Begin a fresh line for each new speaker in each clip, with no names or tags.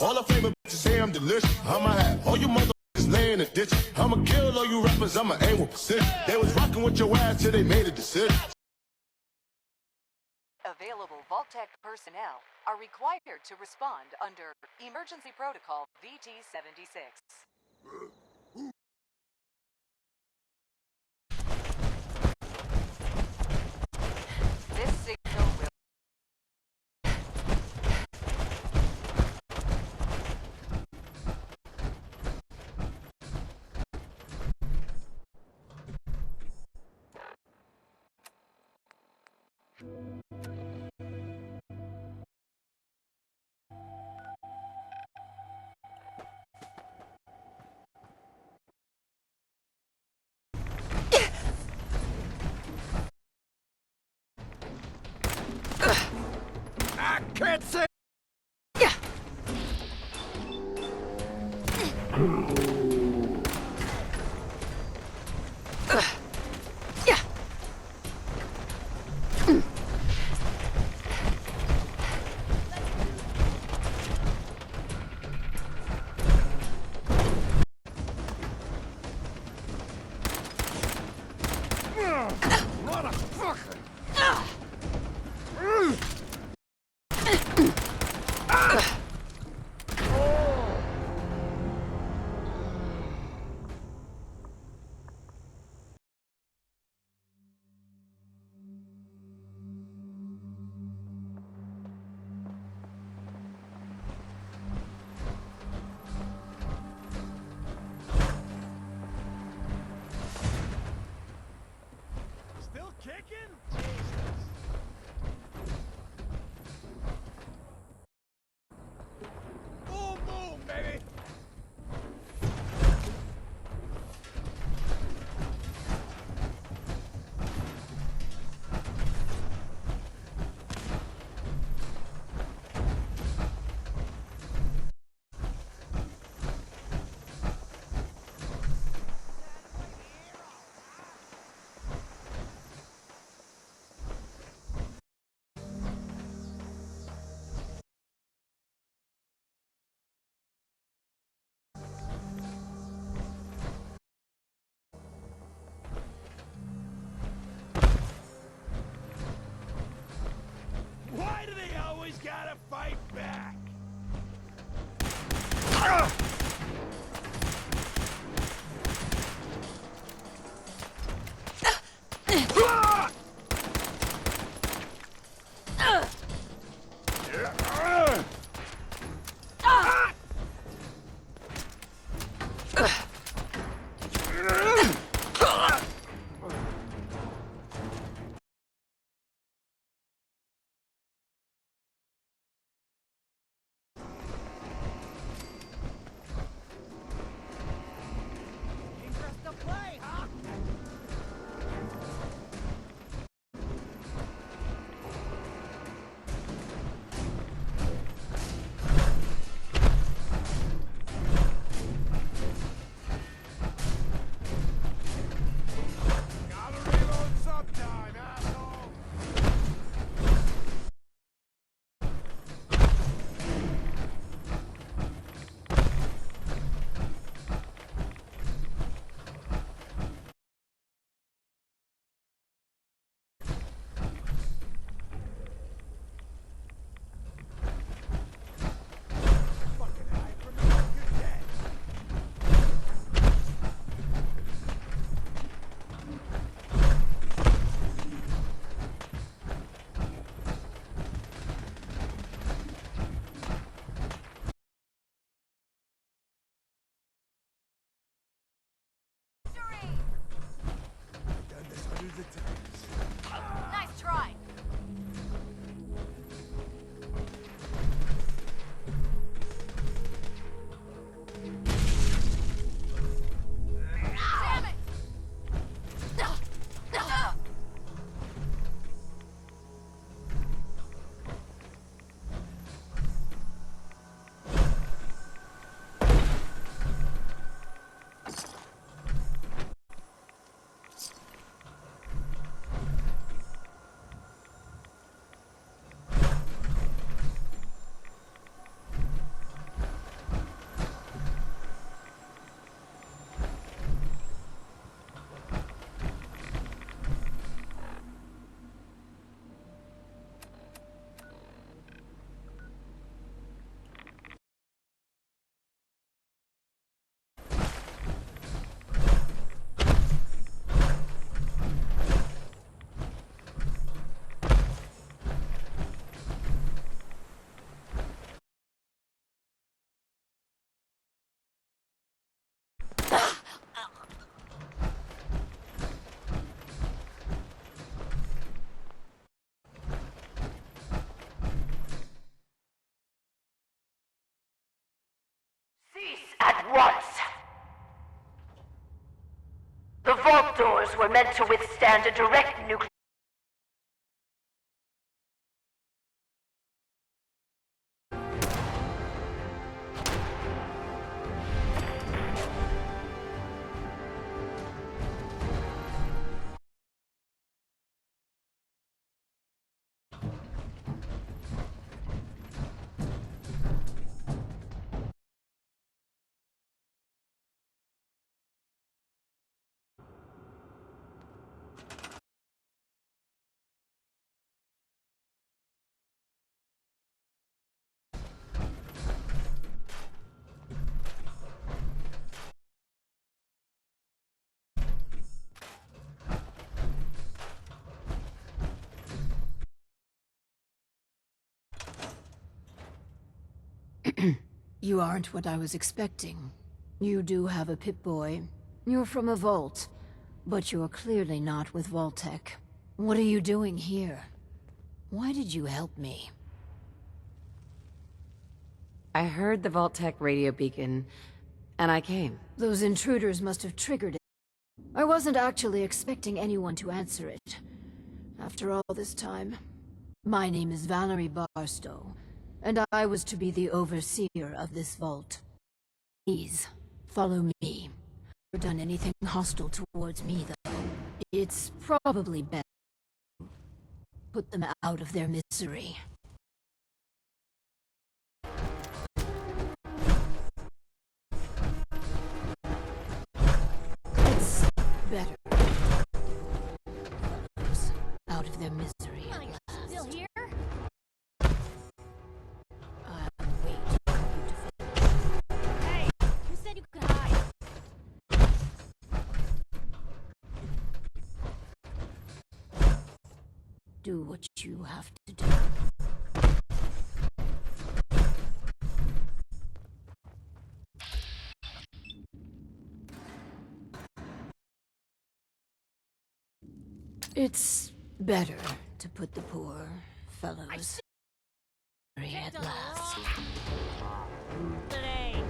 All the flavor bitches say I'm delicious. I'ma have all you motherfuckers lay in the ditch. I'ma kill all you rappers, I'ma aim with precision. They was rocking with your ass till they made a decision.
Available Vault-Tec personnel are required to respond under Emergency Protocol VT-76. This signal will...
I can't say. Still kicking? Jesus. Boom, boom, baby. Why do they always gotta fight back?
once. The vault doors were meant to withstand a direct nuclear.
You aren't what I was expecting. You do have a Pip-Boy. You're from a vault. But you're clearly not with Vault-Tec. What are you doing here? Why did you help me?
I heard the Vault-Tec radio beacon, and I came.
Those intruders must have triggered it. I wasn't actually expecting anyone to answer it. After all this time. My name is Valerie Barstow, and I was to be the overseer of this vault. Please, follow me. Never done anything hostile towards me, though. It's probably best to put them out of their misery. It's better. Out of their misery at last.
Still here?
I'll wait for you to finish.
Hey, you said you could hide.
Do what you have to do. It's better to put the poor fellows free at last.
Today.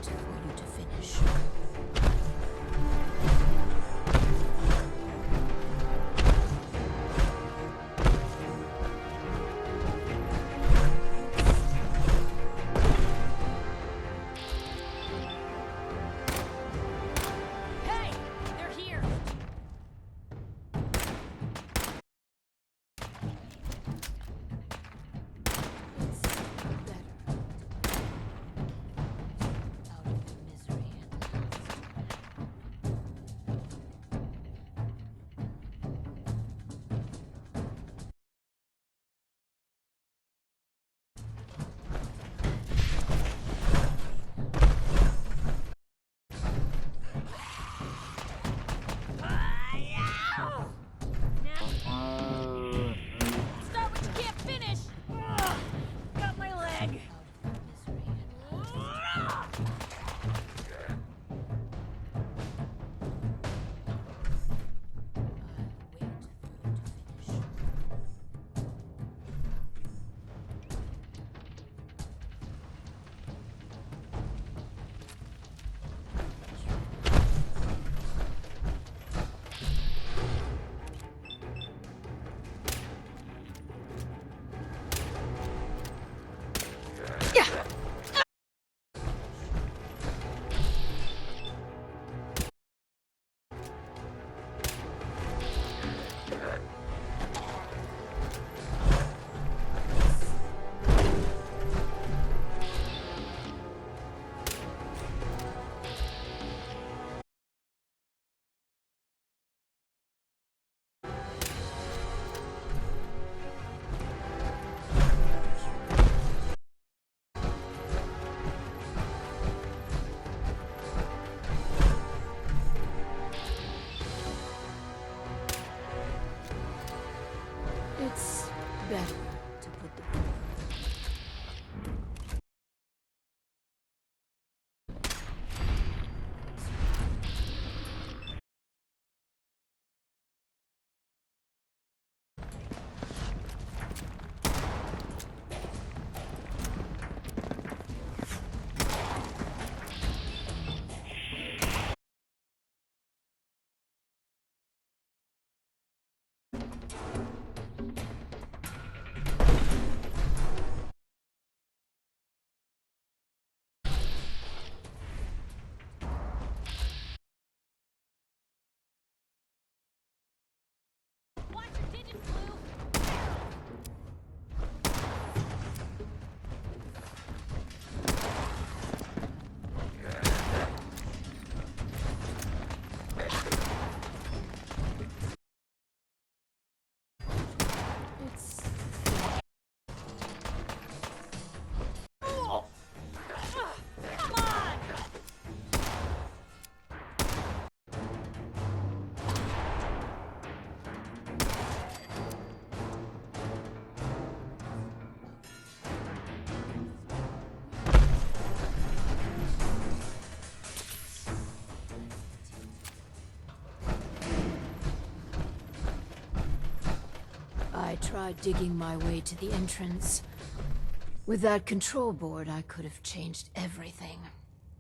For you to finish.
Hey, they're here.
It's better out of their misery at last.
Start what you can't finish. Got my leg.
It's better to put the I tried digging my way to the entrance. With that control board, I could have changed everything.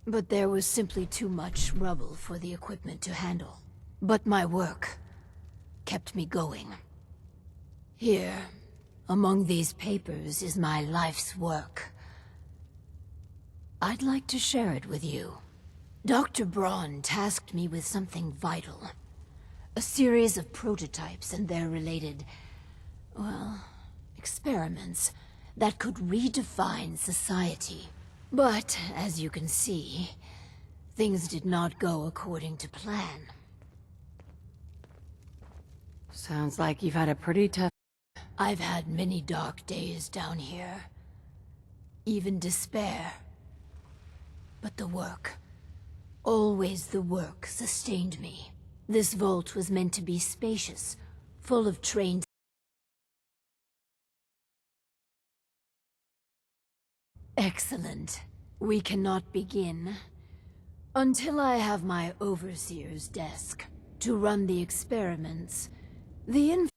But there was simply too much rubble for the equipment to handle. But my work kept me going. Here, among these papers, is my life's work. I'd like to share it with you. Dr. Braun tasked me with something vital. A series of prototypes and their related, well, experiments that could redefine society. But, as you can see, things did not go according to plan.
Sounds like you've had a pretty tough...
I've had many dark days down here. Even despair. But the work, always the work, sustained me. This vault was meant to be spacious, full of trained... Excellent. We cannot begin until I have my overseer's desk to run the experiments. The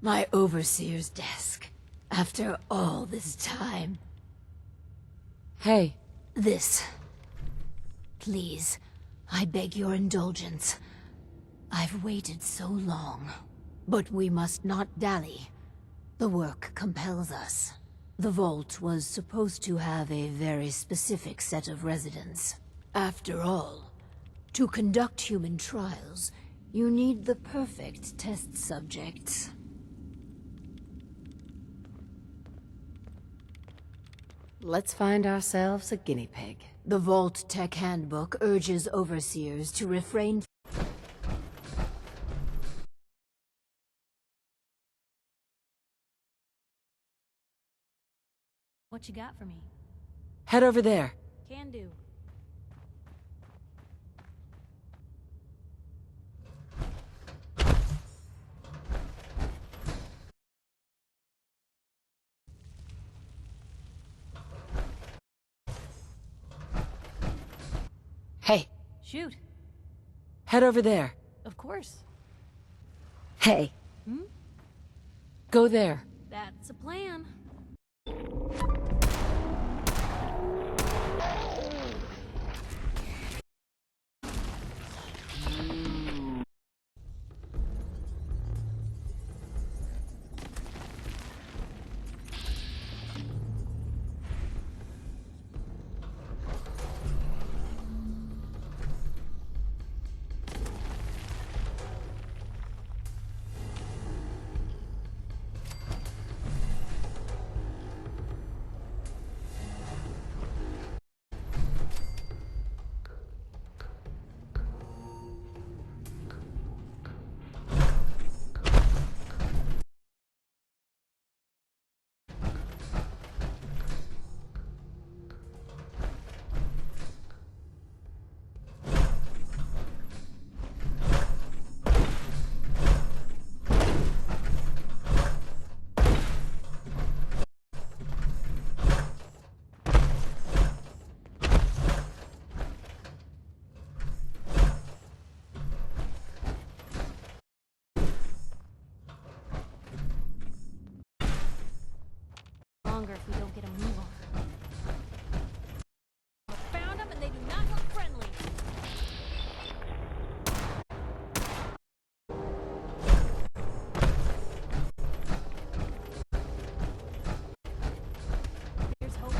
my overseer's desk. After all this time.
Hey,
This. Please, I beg your indulgence. I've waited so long. But we must not dally. The work compels us. The vault was supposed to have a very specific set of residents. After all, to conduct human trials, you need the perfect test subjects.
let's find ourselves a guinea pig.
The Vault Tech Handbook urges overseers to refrain.
What you got for me?
Head over there.
Can do.
Hey,
Shoot.
head over there.
Of course.
Hey. Go there.
That's a plan. longer if we don't get a move on. Found them and they do not look friendly. Here's hoping.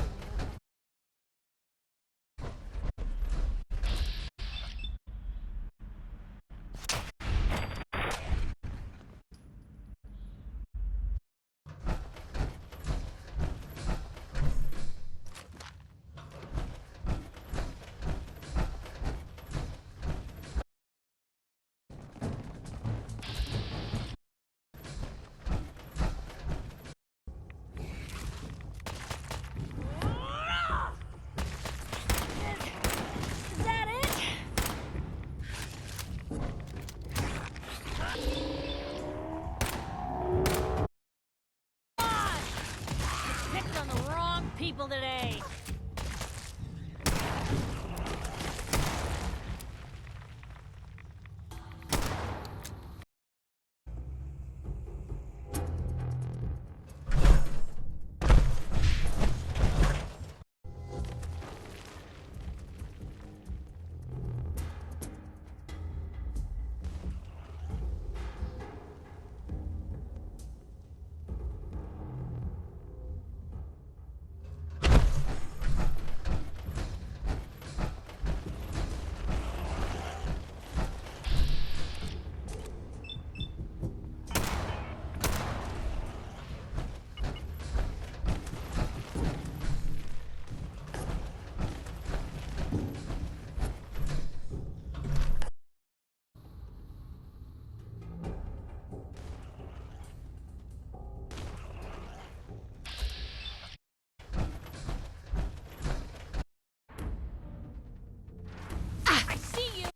Is that it? God! Picked on the wrong people today. I see you.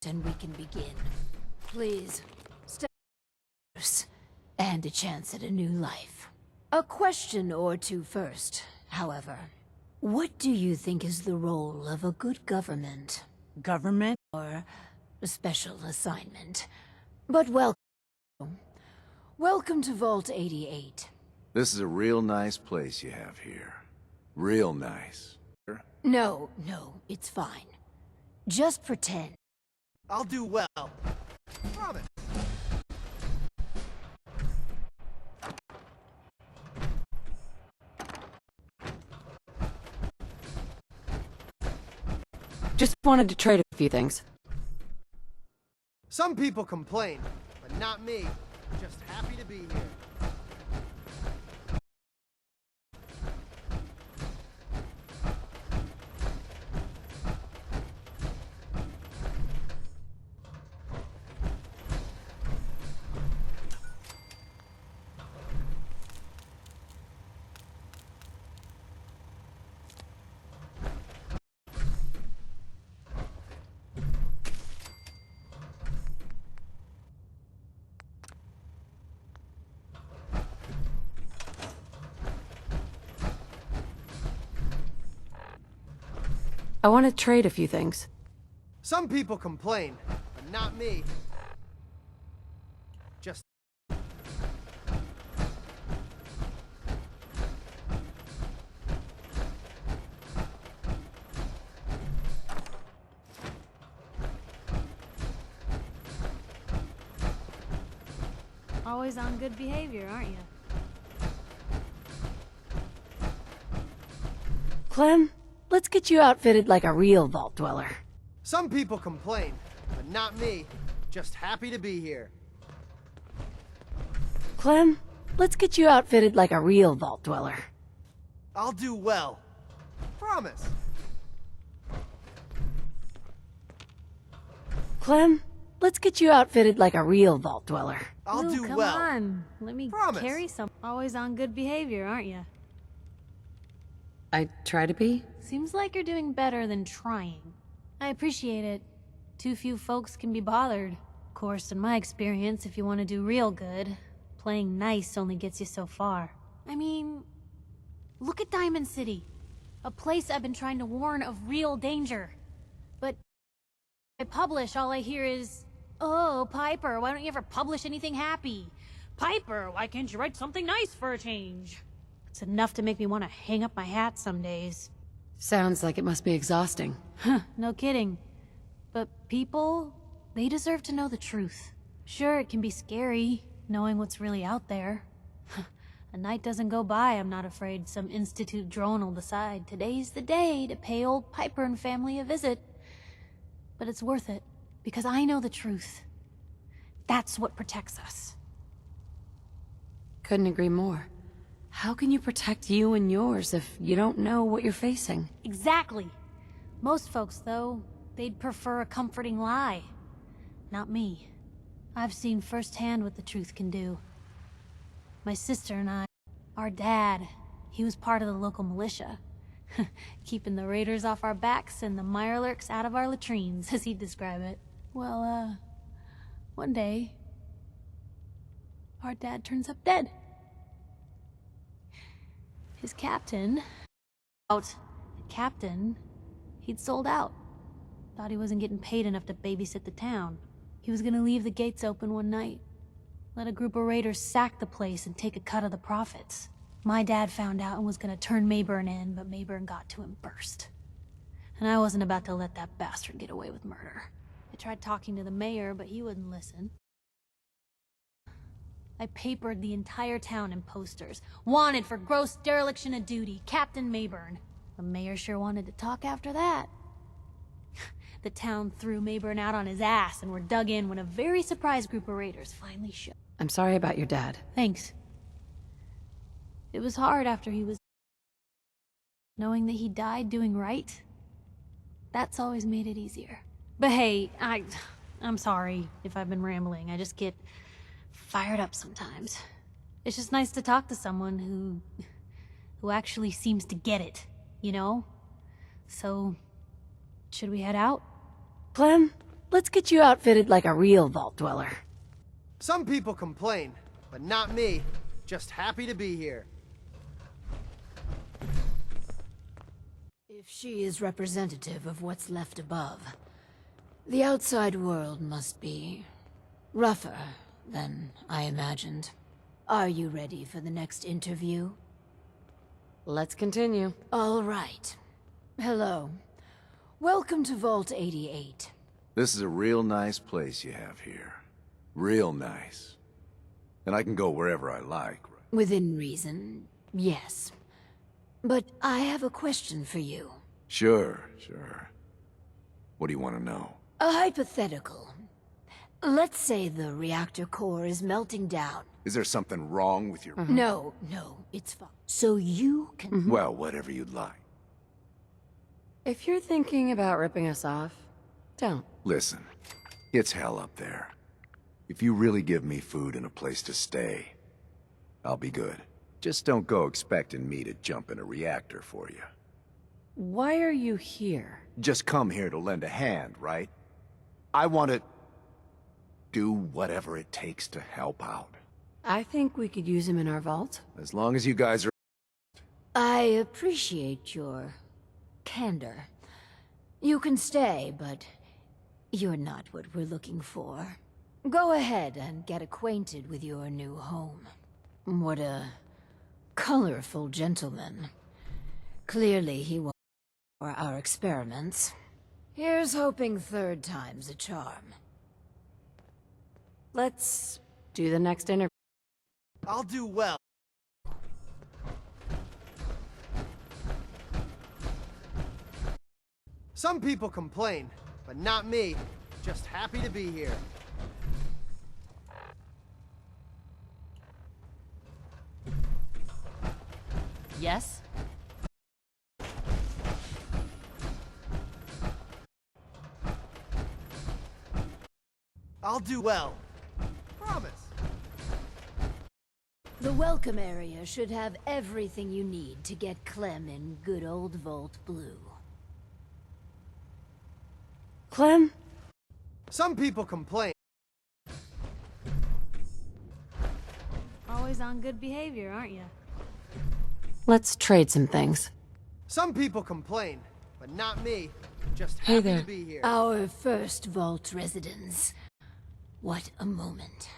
And we can begin. Please, step and a chance at a new life. A question or two first, however. What do you think is the role of a good government? Government? Or a special assignment? But welcome to Vault 88.
This is a real nice place you have here. Real nice.
No, it's fine. Just pretend.
I'll do well. Promise.
Just wanted to trade a few things.
Some people complain, but not me. Just happy to be here.
I want to trade a few things.
Some people complain, but not me. Just...
Always on good behavior, aren't you?
Clem, let's get you outfitted like a real vault dweller.
Some people complain, but not me. Just happy to be here.
Clem, let's get you outfitted like a real vault dweller.
I'll do well. Promise.
Clem, let's get you outfitted like a real vault dweller.
I'll
Ooh,
do
come
well.
on. Let me
Promise.
carry some. Always on good behavior, aren't you?
I try to be?
Seems like you're doing better than trying. I appreciate it. Too few folks can be bothered. Of course, in my experience, if you want to do real good, playing nice only gets you so far. I mean, look at Diamond City. A place I've been trying to warn of real danger. But I publish, all I hear is, "Oh, Piper, why don't you ever publish anything happy? Piper, why can't you write something nice for a change?" It's enough to make me want to hang up my hat some days.
Sounds like it must be exhausting.
Huh, no kidding. But people, they deserve to know the truth. Sure, it can be scary, knowing what's really out there. A night doesn't go by, I'm not afraid some Institute drone will decide today's the day to pay old Piper and family a visit. But it's worth it, because I know the truth. That's what protects us.
Couldn't agree more. How can you protect you and yours if you don't know what you're facing?
Exactly. Most folks, though, they'd prefer a comforting lie. Not me. I've seen firsthand what the truth can do. My sister and I, our dad, he was part of the local militia. Keeping the raiders off our backs and the mirelurks out of our latrines, as he'd describe it. Well, one day, our dad turns up dead. His captain, he'd sold out. Thought he wasn't getting paid enough to babysit the town. He was gonna leave the gates open one night. Let a group of raiders sack the place and take a cut of the profits. My dad found out and was gonna turn Mayburn in, but Mayburn got to him first. And I wasn't about to let that bastard get away with murder. I tried talking to the mayor, but he wouldn't listen. I papered the entire town in posters. Wanted for gross dereliction of duty, Captain Mayburn. The mayor sure wanted to talk after that. The town threw Mayburn out on his ass and were dug in when a very surprised group of raiders finally showed.
I'm sorry about your dad.
Thanks. It was hard after he was... Knowing that he died doing right, that's always made it easier. But hey, I'm sorry if I've been rambling. I just get fired up sometimes. It's just nice to talk to someone who actually seems to get it, you know? So, should we head out?
Clem, let's get you outfitted like a real vault dweller.
Some people complain, but not me. Just happy to be here.
If she is representative of what's left above, the outside world must be rougher than I imagined. Are you ready for the next interview?
Let's continue.
All right. Hello. Welcome to Vault 88.
This is a real nice place you have here. Real nice. And I can go wherever I like.
Within reason, yes. But I have a question for you.
Sure. What do you want to know?
A hypothetical. Let's say the reactor core is melting down.
Is there something wrong with your...
No, it's fine. So you can...
Well, whatever you'd like.
If you're thinking about ripping us off, don't.
Listen, it's hell up there. If you really give me food and a place to stay, I'll be good. Just don't go expecting me to jump in a reactor for you.
Why are you here?
Just come here to lend a hand, right? I want to do whatever it takes to help out.
I think we could use him in our vault.
As long as you guys are...
I appreciate your candor. You can stay, but you're not what we're looking for. Go ahead and get acquainted with your new home. What a colorful gentleman. Clearly he won't for our experiments. Here's hoping third time's a charm.
Let's do the next interview.
I'll do well. Some people complain, but not me. Just happy to be here.
Yes?
I'll do well. Promise.
The welcome area should have everything you need to get Clem in good old Vault Blue.
Clem?
Some people complain.
Always on good behavior, aren't you?
Let's trade some things.
Some people complain, but not me. Just
Hey
happy
there.
to be here.
Our first Vault residence. What a moment.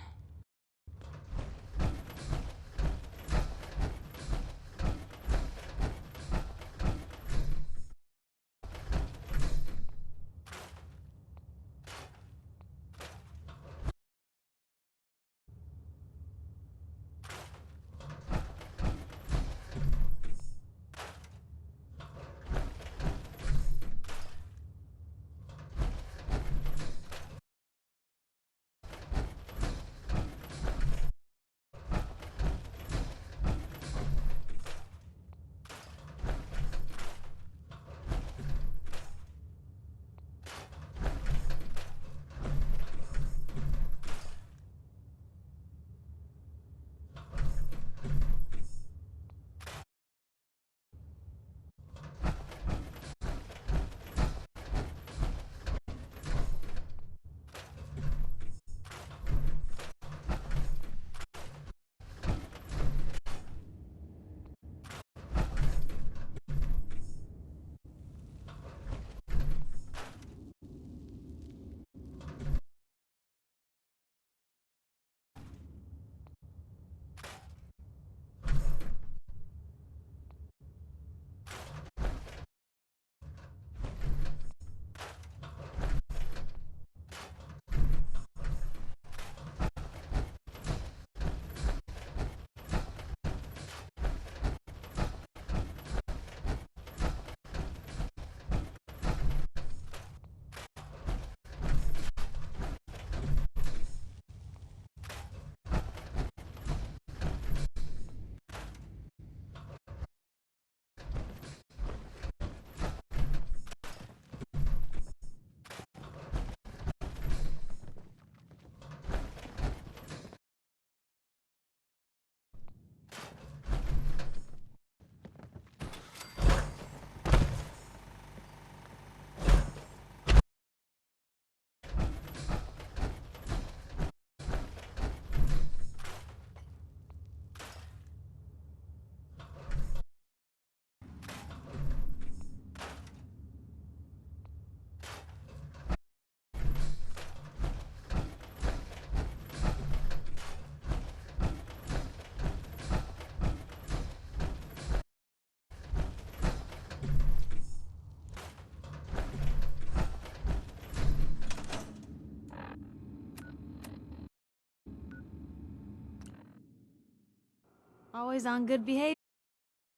Always on good behavior.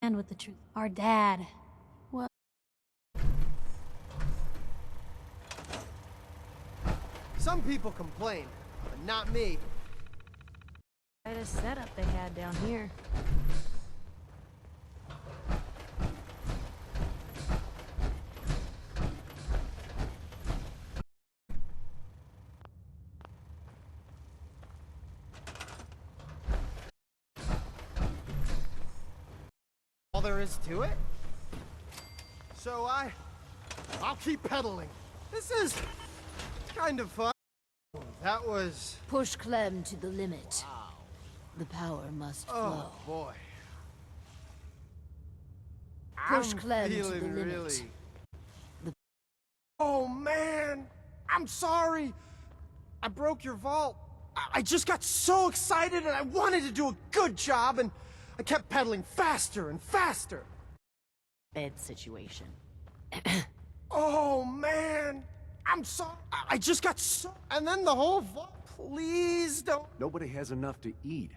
And with the truth. Our dad. Well...
Some people complain, but not me.
Quite a setup they had down here.
All there is to it? So I'll keep pedaling. This is kind of fun. That was...
Push Clem to the limit. The power must flow.
Oh, boy.
Push
I'm
Clem to the
feeling
limit.
really... Oh, man! I'm sorry! I broke your vault. I just got so excited and I wanted to do a good job and I kept pedaling faster and faster.
Bed situation.
Oh, man! I'm sorry. I just got so... And then the whole vault... Please don't...
Nobody has enough to eat.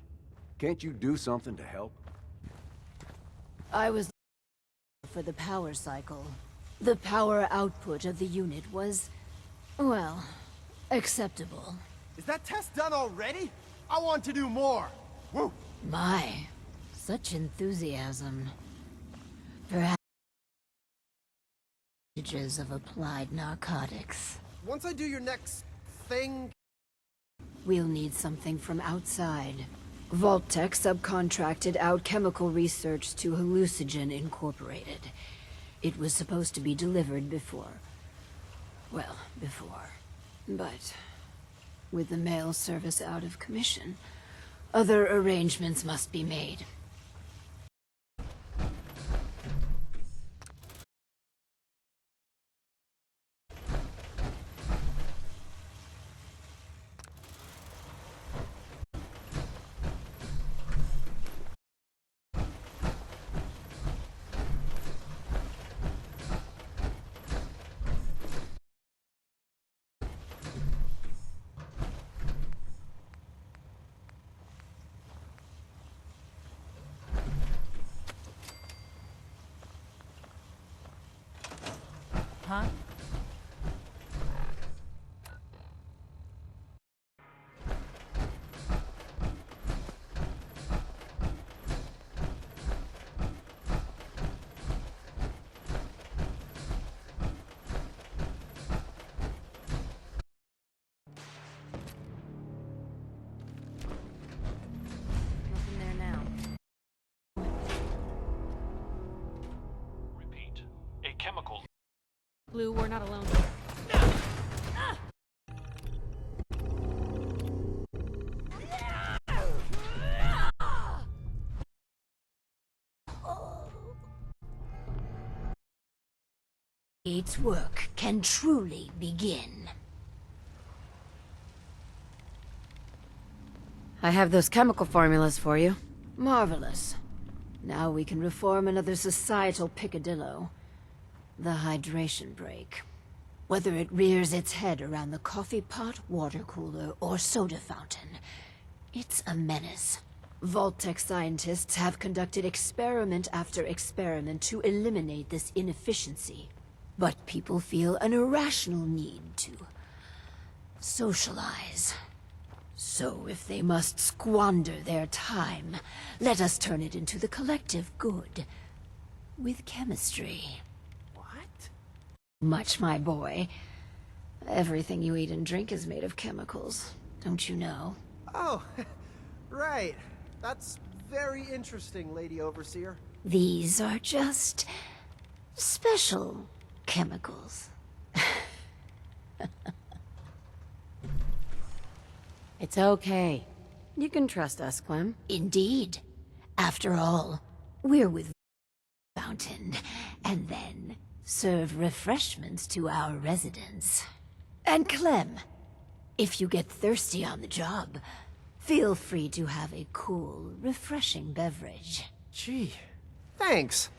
Can't you do something to help?
I was for the power cycle. The power output of the unit was, well, acceptable.
Is that test done already? I want to do more. Woo!
My, such enthusiasm. Perhaps advantages of applied narcotics.
Once I do your next thing...
We'll need something from outside. Vault-Tec subcontracted out chemical research to Hallucigen Incorporated. It was supposed to be delivered before. Well, before. But with the mail service out of commission, other arrangements must be made.
Huh?
Nothing there now.
Repeat. A chemical.
Blue, we're not alone.
Its work can truly begin.
I have those chemical formulas for you.
Marvelous. Now we can reform another societal picadillo. The hydration break. Whether it rears its head around the coffee pot, water cooler, or soda fountain, it's a menace. Vault-Tec scientists have conducted experiment after experiment to eliminate this inefficiency. But people feel an irrational need to socialize. So if they must squander their time, let us turn it into the collective good. With chemistry.
What?
Much, my boy. Everything you eat and drink is made of chemicals, don't you know?
Oh, right. That's very interesting, Lady Overseer.
These are just special chemicals.
It's okay. You can trust us, Clem.
Indeed. After all, we're with Fountain, and then serve refreshments to our residents. And Clem, if you get thirsty on the job, feel free to have a cool, refreshing beverage.
Gee, thanks.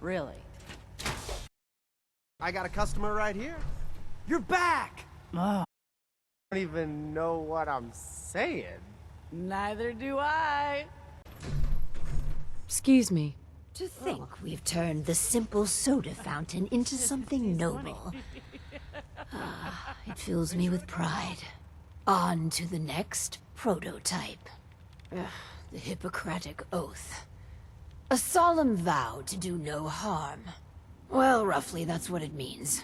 Really?
I got a customer right here. You're back!
Oh.
I don't even know what I'm saying.
Neither do I.
Excuse me.
To think we've turned the simple soda fountain into something noble. It fills me with pride. On to the next prototype. The Hippocratic Oath. A solemn vow to do no harm. Well, roughly that's what it means.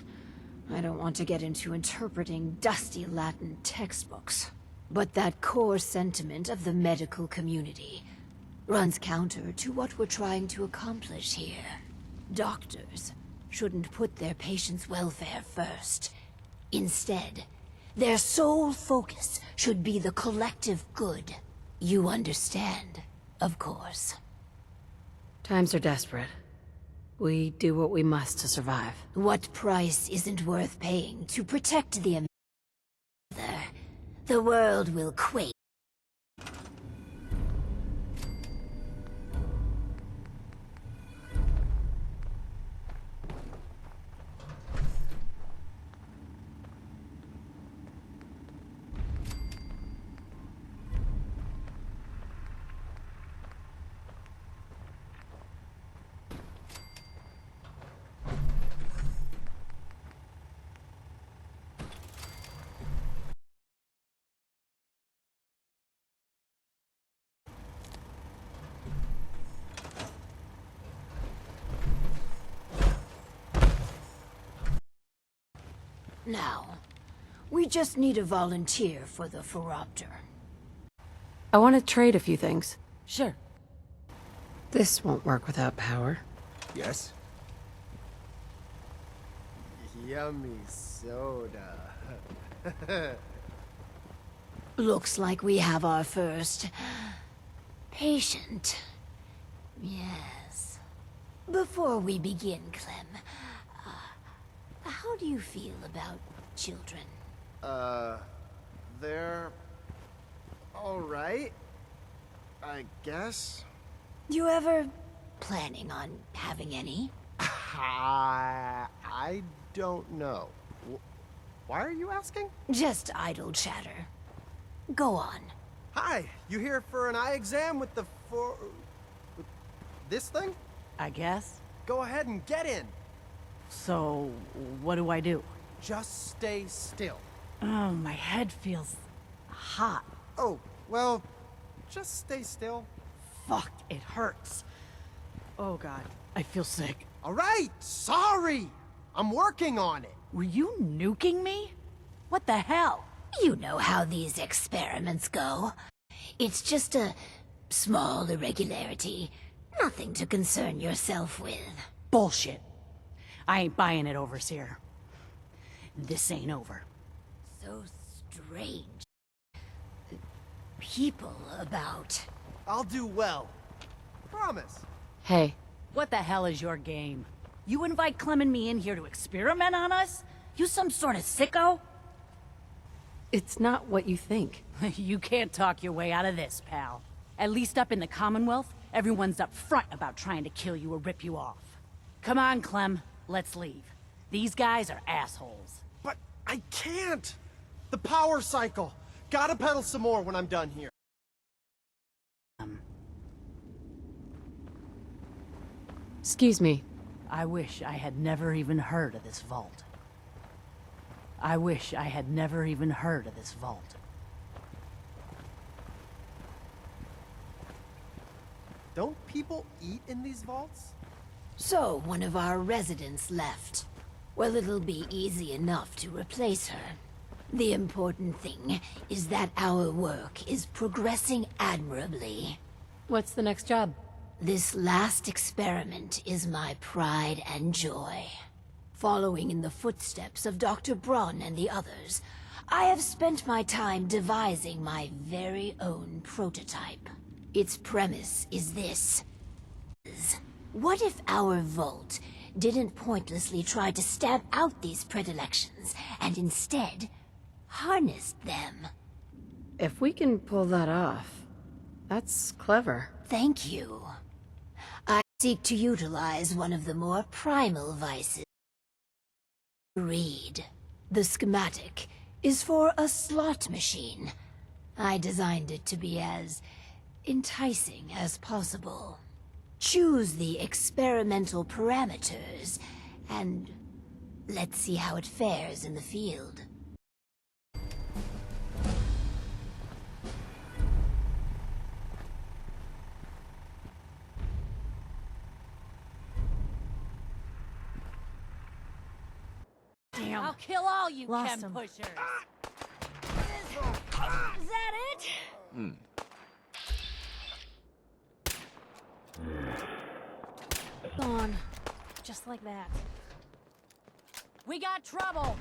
I don't want to get into interpreting dusty Latin textbooks. But that core sentiment of the medical community runs counter to what we're trying to accomplish here. Doctors shouldn't put their patients' welfare first. Instead, their sole focus should be the collective good. You understand, of course.
Times are desperate. We do what we must to survive.
What price isn't worth paying to protect the other? The world will quake. Now, we just need a volunteer for the Phoropter.
I want to trade a few things.
Sure.
This won't work without power.
Yes?
Yummy soda.
Looks like we have our first patient. Yes. Before we begin, Clem, how do you feel about children?
They're all right, I guess.
You ever planning on having any?
I don't know. Why are you asking?
Just idle chatter. Go on.
Hi, you here for an eye exam with the with this thing?
I guess.
Go ahead and get in.
So, what do I do?
Just stay still.
Oh, my head feels hot.
Oh, well, just stay still.
Fuck, it hurts. Oh god, I feel sick.
All right, sorry. I'm working on it.
Were you nuking me? What the hell?
You know how these experiments go. It's just a small irregularity. Nothing to concern yourself with.
Bullshit. I ain't buying it, Overseer. This ain't over.
So strange. People about.
I'll do well. Promise.
Hey,
What the hell is your game? You invite Clem and me in here to experiment on us? You some sort of sicko?
it's not what you think.
You can't talk your way out of this, pal. At least up in the Commonwealth, everyone's up front about trying to kill you or rip you off. Come on, Clem. Let's leave. These guys are assholes.
But I can't. The power cycle. Gotta pedal some more when I'm done here.
Excuse me.
I wish I had never even heard of this vault. I wish I had never even heard of this vault.
Don't people eat in these vaults?
So, one of our residents left. Well, it'll be easy enough to replace her. The important thing is that our work is progressing admirably.
What's the next job?
This last experiment is my pride and joy. Following in the footsteps of Dr. Braun and the others, I have spent my time devising my very own prototype. Its premise is this. What if our vault didn't pointlessly try to stamp out these predilections, and instead harnessed them?
If we can pull that off, that's clever.
Thank you. I seek to utilize one of the more primal vices. Greed. The schematic is for a slot machine. I designed it to be as enticing as possible. Choose the experimental parameters, and let's see how it fares in the field.
Damn.
I'll kill all you
Lost
chem
him.
pushers. Is that it?
Gone. Just like that.
We got trouble.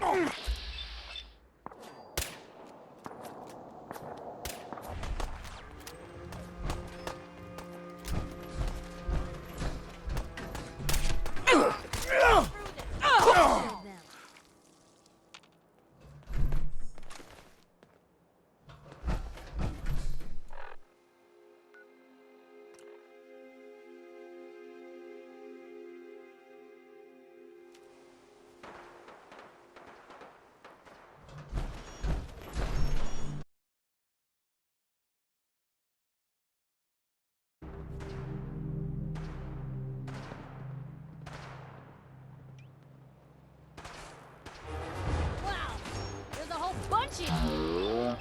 Wow, there's a whole bunch of you.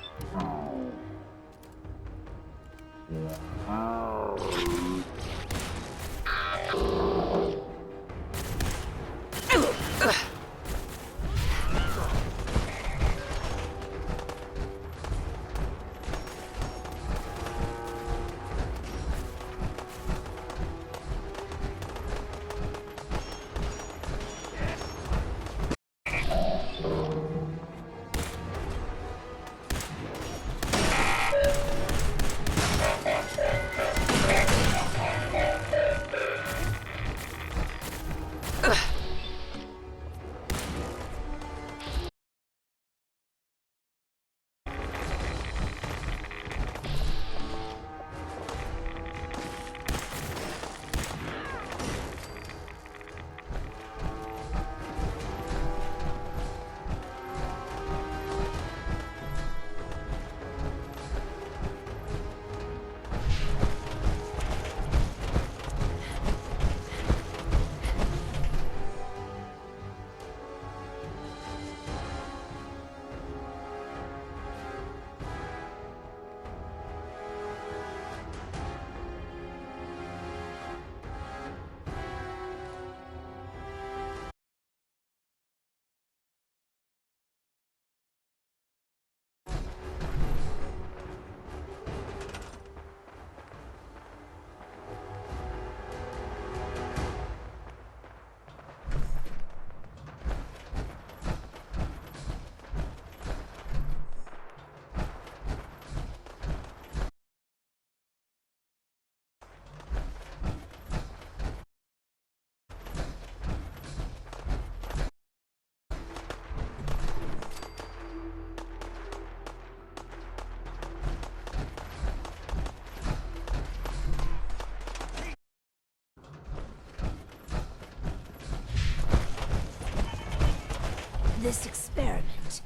This experiment,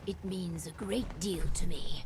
it means a great deal to me.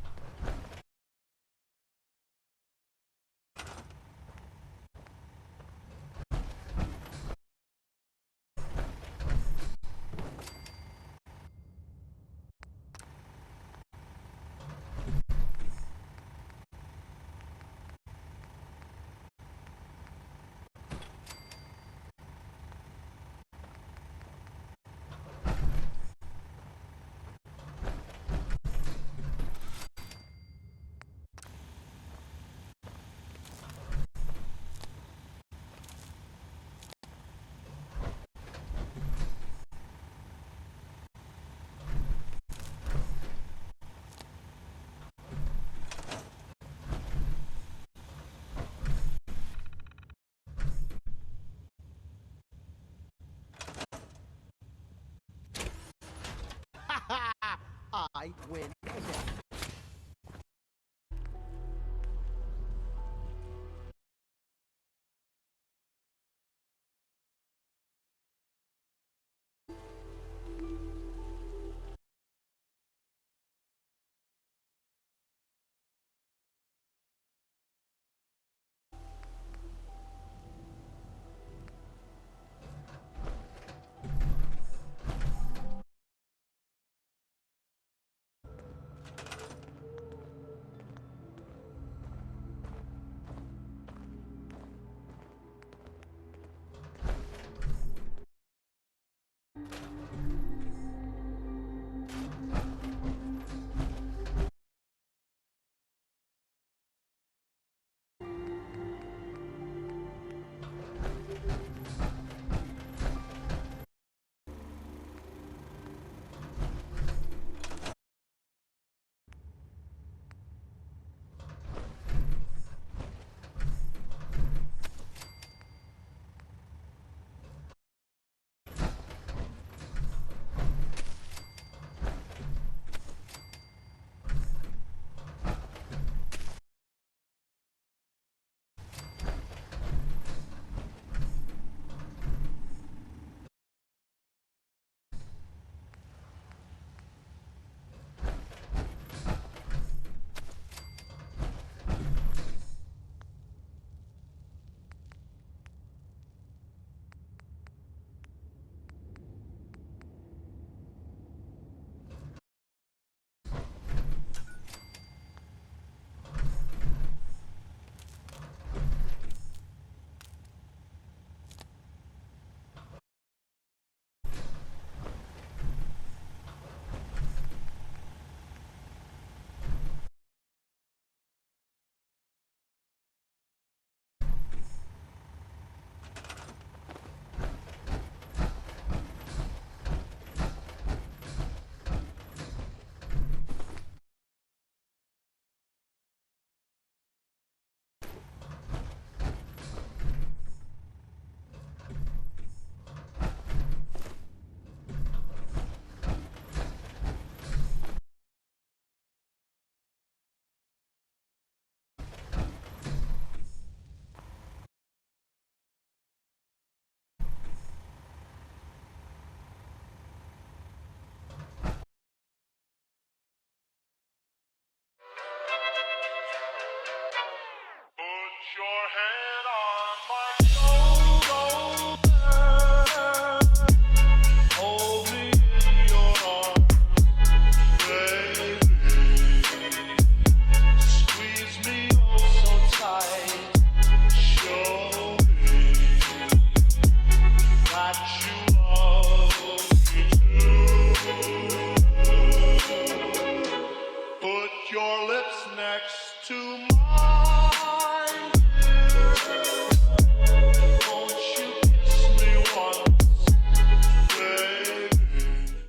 I win again.
your head on my